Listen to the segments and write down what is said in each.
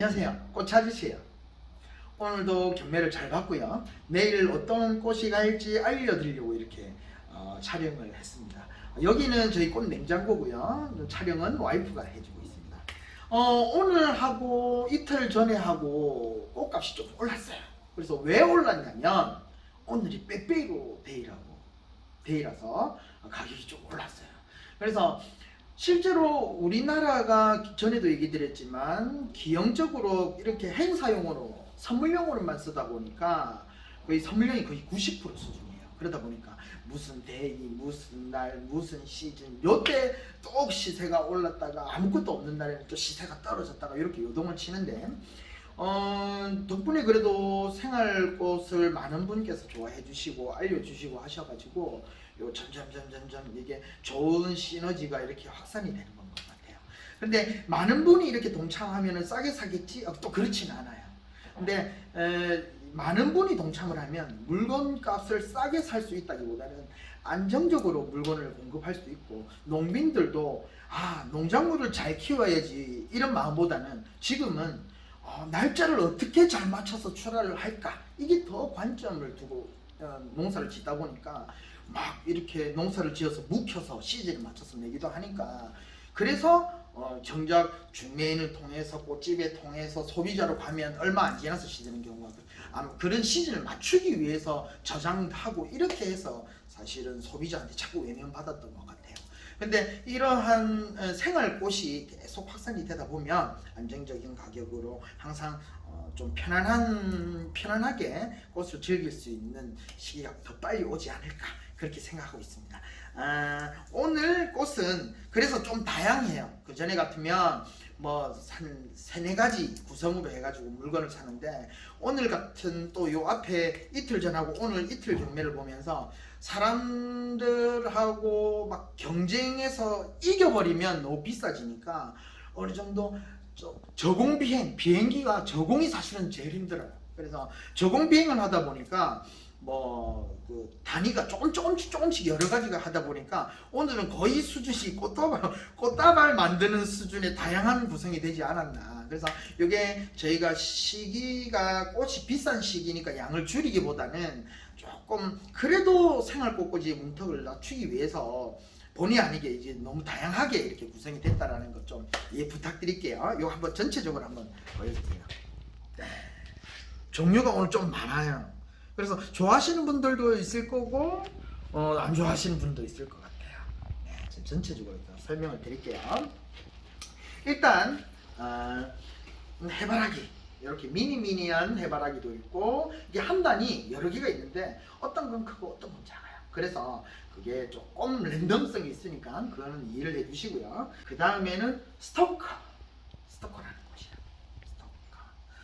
안녕하세요. 꽃 찾으세요. 오늘도 경매를 잘 봤고요. 내일 어떤 꽃이 갈지 알려드리려고 이렇게 촬영을 했습니다. 여기는 저희 꽃 냉장고고요. 촬영은 와이프가 해주고 있습니다. 오늘 하고 이틀 전에 하고 꽃값이 좀 올랐어요. 그래서 왜 올랐냐면 오늘이 빼빼로 데이라서 가격이 좀 올랐어요. 그래서 실제로 우리나라가 전에도 얘기 드렸지만 기형적으로 이렇게 행사용으로 선물용으로만 쓰다 보니까 거의 선물용이 거의 90% 수준이에요. 그러다 보니까 무슨 데이, 무슨 날, 무슨 시즌 요때 또 시세가 올랐다가 아무것도 없는 날에는 또 시세가 떨어졌다가 이렇게 요동을 치는데 덕분에 그래도 생활꽃을 많은 분께서 좋아해 주시고 알려주시고 하셔가지고 요 점점 이게 좋은 시너지가 이렇게 확산이 되는 것 같아요. 근데 많은 분이 이렇게 동참하면 싸게 사겠지? 또 그렇진 않아요. 근데 많은 분이 동참을 하면 물건 값을 싸게 살 수 있다기보다는 안정적으로 물건을 공급할 수 있고, 농민들도 농작물을 잘 키워야지 이런 마음보다는 지금은 날짜를 어떻게 잘 맞춰서 출하를 할까, 이게 더 관점을 두고 농사를 짓다 보니까 막 이렇게 농사를 지어서 묵혀서 시즌을 맞춰서 내기도 하니까, 그래서 정작 중매인을 통해서 꽃집에 통해서 소비자로 가면 얼마 안 지나서 시드는 경우가 그런 시즌을 맞추기 위해서 저장하고 이렇게 해서 사실은 소비자한테 자꾸 외면받았던 것 같아요. 근데 이러한 생활꽃이 계속 확산이 되다 보면 안정적인 가격으로 항상 좀 편안하게 꽃을 즐길 수 있는 시기가 더 빨리 오지 않을까, 그렇게 생각하고 있습니다. 오늘 꽃은 그래서 좀 다양해요. 그 전에 같으면 뭐 한 세네 가지 구성으로 해가지고 물건을 사는데, 오늘 같은 또 요 앞에 이틀 전하고 오늘 이틀 경매를 보면서 사람들하고 막 경쟁해서 이겨버리면 너무 비싸지니까 어느 정도 비행기가 저공이 사실은 제일 힘들어요. 그래서 저공 비행을 하다 보니까 그 단위가 조금씩 여러 가지가 하다 보니까 오늘은 거의 수준이 꽃다발 만드는 수준의 다양한 구성이 되지 않았나. 그래서 이게 저희가 시기가 꽃이 비싼 시기니까 양을 줄이기보다는 조금 그래도 생활꽃꽂이 문턱을 낮추기 위해서 본의 아니게 이제 너무 다양하게 이렇게 구성이 됐다라는 것 좀 이해 부탁드릴게요. 이거 한번 전체적으로 한번 보여주세요. 종류가 오늘 좀 많아요. 그래서 좋아하시는 분들도 있을 거고 안 좋아하시는 분도 있을 것 같아요. 네, 전체적으로 설명을 드릴게요. 일단 해바라기, 이렇게 미니한 해바라기도 있고, 이게 한 단이 여러 개가 있는데 어떤 건 크고 어떤 건 작아요. 그래서 그게 조금 랜덤성이 있으니까 그거는 이해를 해주시고요. 그 다음에는 스토커라는 곳이에요. 스토커.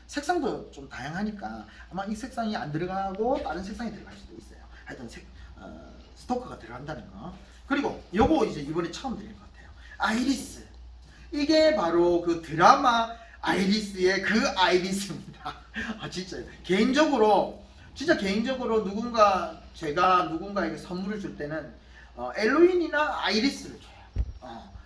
색상도 좀 다양하니까 아마 이 색상이 안 들어가고 다른 색상이 들어갈 수도 있어요. 하여튼 스토커가 들어간다는 거. 그리고 요거 이제 이번에 처음 드린 것 같아요. 아이리스. 이게 바로 그 드라마 아이리스의 그 아이리스입니다. 진짜 개인적으로 제가 누군가에게 선물을 줄 때는 엘로인이나 아이리스를 줘요.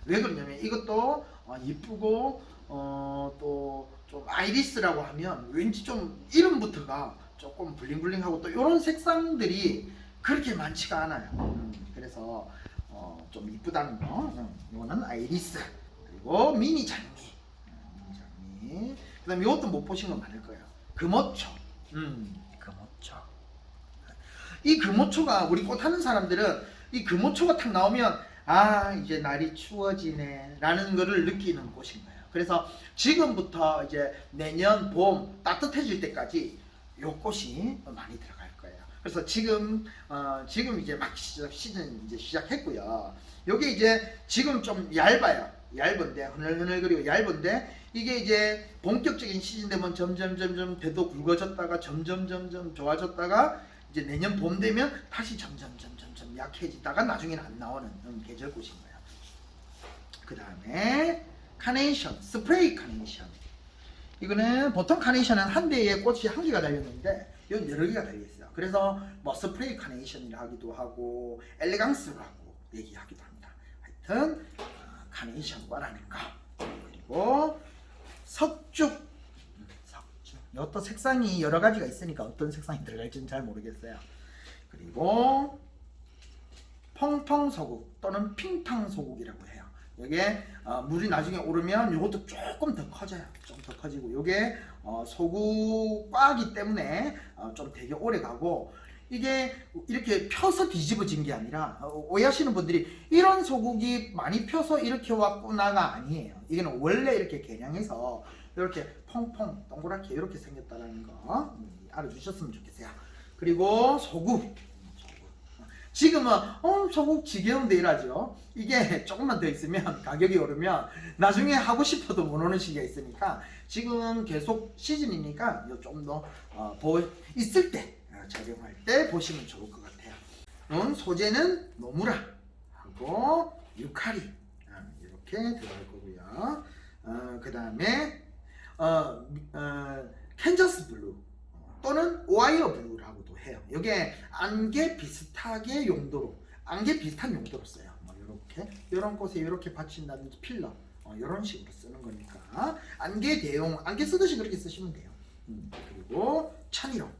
왜 그러냐면 이것도 이쁘고 또 좀 아이리스라고 하면 왠지 좀 이름부터가 조금 블링블링하고 또 이런 색상들이 그렇게 많지가 않아요. 그래서 좀 이쁘다는 거. 이거는 아이리스. 그리고 미니 장미. 그 다음에 이것도 못 보신 건 많을 거예요. 금어초. 금어초. 이 금어초가 우리 꽃 하는 사람들은 이 금어초가 탁 나오면 이제 날이 추워지네 라는 거를 느끼는 꽃인 거예요. 그래서 지금부터 이제 내년 봄 따뜻해질 때까지 요 꽃이 많이 들어갈 거예요. 그래서 지금 이제 막 시즌 이제 시작했고요. 요게 이제 지금 좀 얇은데 흐늘흐늘거리고 얇은데, 이게 이제 본격적인 시즌 되면 점점 배도 굵어졌다가 점점 좋아졌다가 이제 내년 봄 되면 다시 점점 약해지다가 나중에는 안 나오는 계절꽃인 거예요. 그 다음에 카네이션, 스프레이 카네이션. 이거는 보통 카네이션은 한 대에 꽃이 한 개가 달렸는데 이건 여러 개가 달려있어요. 그래서 뭐 스프레이 카네이션이라 하기도 하고 엘레강스라고 얘기하기도 합니다. 하여튼 카네이션과라는 거. 그리고 석죽 이것도 색상이 여러 가지가 있으니까 어떤 색상이 들어갈지는 잘 모르겠어요. 그리고 펑펑 소국 또는 핑탕 소국이라고 해요. 이게 물이 나중에 오르면 이것도 조금 더 커져요. 좀 더 커지고 이게 소국과기 때문에 좀 되게 오래 가고, 이게 이렇게 펴서 뒤집어진 게 아니라 오해하시는 분들이 이런 소국이 많이 펴서 이렇게 왔구나가 아니에요. 이거는 원래 이렇게 개량해서 이렇게 펑펑 동그랗게 이렇게 생겼다는 거 알아주셨으면 좋겠어요. 그리고 소국. 지금은 소국 지겨운데 이러죠. 이게 조금만 더 있으면 가격이 오르면 나중에 하고 싶어도 못 오는 시기가 있으니까 지금 계속 시즌이니까 좀 더 있을 때 착용할 때 보시면 좋을 것 같아요. 소재는 노무라 하고 유카리 이렇게 들어갈 거고요. 그 다음에 캔자스 블루 또는 와이어 블루라고도 해요. 이게 안개 비슷하게 용도로, 안개 비슷한 용도로 써요. 이렇게 이런 곳에 이렇게 받친다든지 필러 이런 식으로 쓰는 거니까 안개 대용, 안개 쓰듯이 그렇게 쓰시면 돼요. 그리고 천일홍.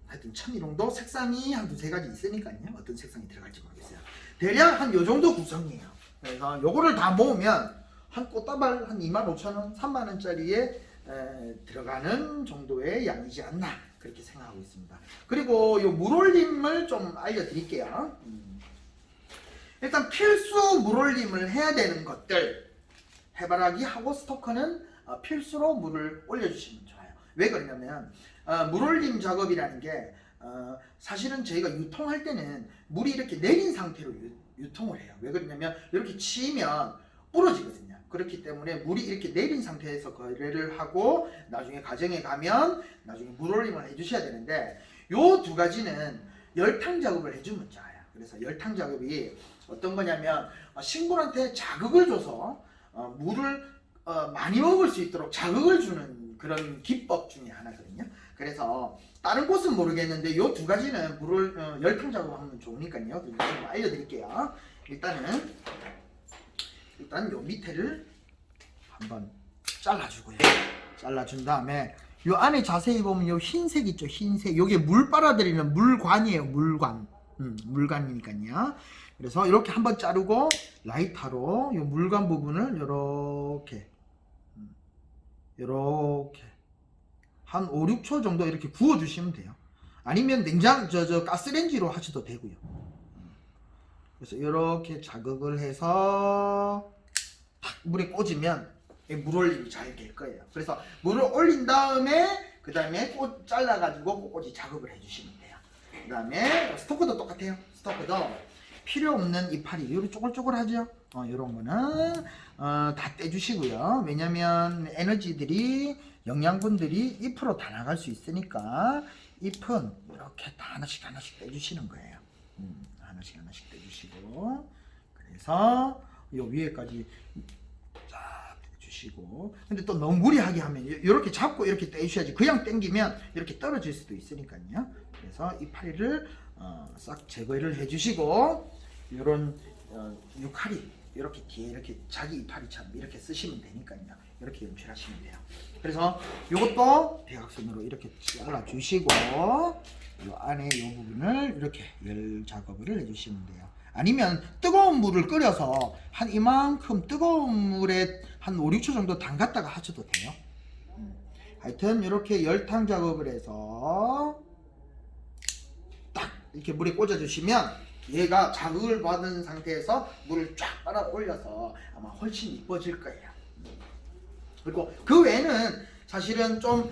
하여튼 천일홍도 색상이 한 두세 가지 있으니까요. 어떤 색상이 들어갈지 모르겠어요. 대략 한 요 정도 구성이에요. 그래서 요거를 다 모으면 한 꽃다발 한 25,000원, 30,000원짜리에 들어가는 정도의 양이지 않나 그렇게 생각하고 있습니다. 그리고 요 물올림을 좀 알려드릴게요. 일단 필수 물올림을 해야 되는 것들, 해바라기하고 스토커는 필수로 물을 올려주시면 좋아요. 왜 그러냐면 물올림 작업이라는 게 사실은 저희가 유통할 때는 물이 이렇게 내린 상태로 유통을 해요. 왜 그러냐면 이렇게 치면 부러지거든요. 그렇기 때문에 물이 이렇게 내린 상태에서 거래를 하고 나중에 가정에 가면 나중에 물올림을 해주셔야 되는데, 요 두 가지는 열탕 작업을 해주면 좋아요. 그래서 열탕 작업이 어떤 거냐면 식물한테 자극을 줘서 물을 많이 먹을 수 있도록 자극을 주는 그런 기법 중에 하나거든요. 그래서 다른 곳은 모르겠는데 요 두 가지는 물을 열탕 작업하면 좋으니까요. 좀 알려드릴게요. 일단 요 밑에를 한번 잘라주고요. 잘라준 다음에 요 안에 자세히 보면 요 흰색 있죠. 흰색. 요게 물 빨아들이는 물관이에요. 물관. 물관이니까요. 그래서 이렇게 한번 자르고 라이터로 요 물관 부분을 요렇게 한 5, 6초 정도 이렇게 구워 주시면 돼요. 아니면 가스레인지로 하셔도 되고요. 그래서 이렇게 자극을 해서 탁 물에 꽂으면 물올림이 잘 될 거예요. 그래서 물을 올린 다음에 그 다음에 꽃 잘라가지고 꼿꼿이 작업을 해주시면 돼요. 그 다음에 스토커도 똑같아요. 스토커도 필요 없는 이파리, 이렇게 쪼글쪼글하죠. 이런 거는 다 떼주시고요. 왜냐면 에너지들이, 영양분들이 잎으로 다 나갈 수 있으니까 잎은 이렇게 다 하나씩 떼주시는 거예요. 하나씩 떼주시고, 그래서 요 위에까지 쫙 떼주시고. 근데 또 너무 무리하게 하면 이렇게 잡고 이렇게 떼주셔야지, 그냥 땡기면 이렇게 떨어질 수도 있으니까요. 그래서 이파리를 싹 제거를 해주시고, 요런 유카리 이렇게 뒤에 이렇게 자기 이파리처럼 이렇게 쓰시면 되니까요. 이렇게 연출하시면 돼요. 그래서 요것도 대각선으로 이렇게 잘라주시고 요 안에 요 부분을 이렇게 열 작업을 해주시면 돼요. 아니면 뜨거운 물을 끓여서 한 이만큼 뜨거운 물에 한 5, 6초 정도 담갔다가 하셔도 돼요. 하여튼 이렇게 열탕 작업을 해서 딱 이렇게 물에 꽂아주시면 얘가 자극을 받은 상태에서 물을 쫙 빨아 올려서 아마 훨씬 이뻐질 거예요. 그리고 그 외에는 사실은 좀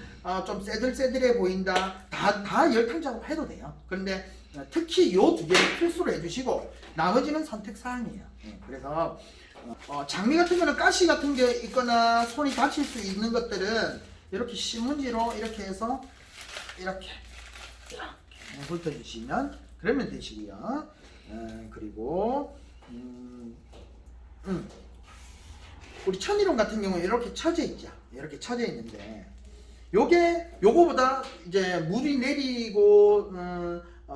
새들새들해 보인다, 다 열탕 작업 해도 돼요. 그런데 특히 요 두 개를 필수로 해주시고 나머지는 선택사항이에요. 그래서 장미 같은 거는 가시 같은 게 있거나 손이 다칠 수 있는 것들은 이렇게 신문지로 이렇게 해서 이렇게 훑어주시면 그러면 되시고요. 그리고 우리 천일홍 같은 경우는 이렇게 쳐져 있죠. 이렇게 쳐져 있는데 요거보다 이제 물이 내리고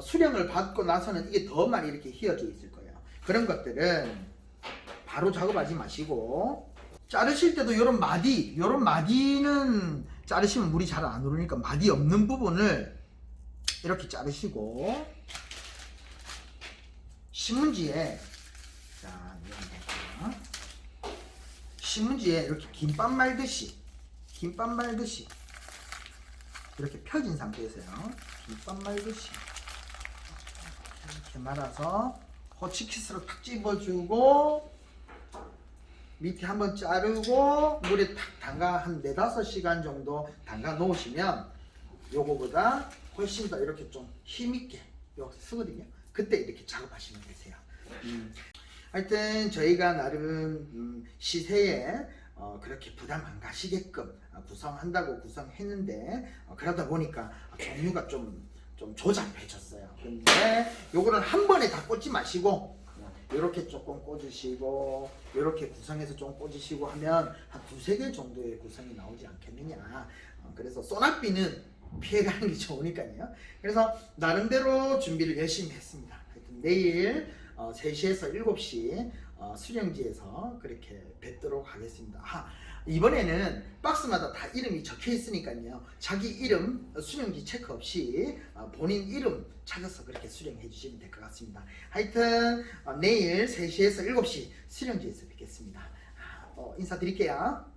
수령을 받고 나서는 이게 더 많이 이렇게 휘어져 있을 거예요. 그런 것들은 바로 작업하지 마시고, 자르실 때도 요런 마디는 자르시면 물이 잘 안 오르니까 마디 없는 부분을 이렇게 자르시고 신문지에 자 신문지에 이렇게 김밥 말듯이 이렇게 펴진 상태에서요. 김밥 말듯이 이렇게 말아서 호치키스로 탁 집어주고 밑에 한번 자르고 물에 탁 담가 한 4-5시간 정도 담가 놓으시면 요거보다 훨씬 더 이렇게 좀 힘있게 요 쓰거든요. 그때 이렇게 작업하시면 되세요. 하여튼 저희가 나름 시세에 그렇게 부담 안 가시게끔 구성한다고 구성했는데 그러다 보니까 종류가 좀 조잡해졌어요. 근데 요거를 한 번에 다 꽂지 마시고 이렇게 조금 꽂으시고 이렇게 구성해서 좀 꽂으시고 하면 한 2-3개 정도의 구성이 나오지 않겠느냐. 그래서 소낙비는 피해가는 게 좋으니까요. 그래서 나름대로 준비를 열심히 했습니다. 하여튼 내일 3시에서 7시 수령지에서 그렇게 뵙도록 하겠습니다. 이번에는 박스마다 다 이름이 적혀 있으니까요. 자기 이름 수령지 체크 없이 본인 이름 찾아서 그렇게 수령해 주시면 될 것 같습니다. 하여튼 내일 3시에서 7시 수령지에서 뵙겠습니다. 인사드릴게요.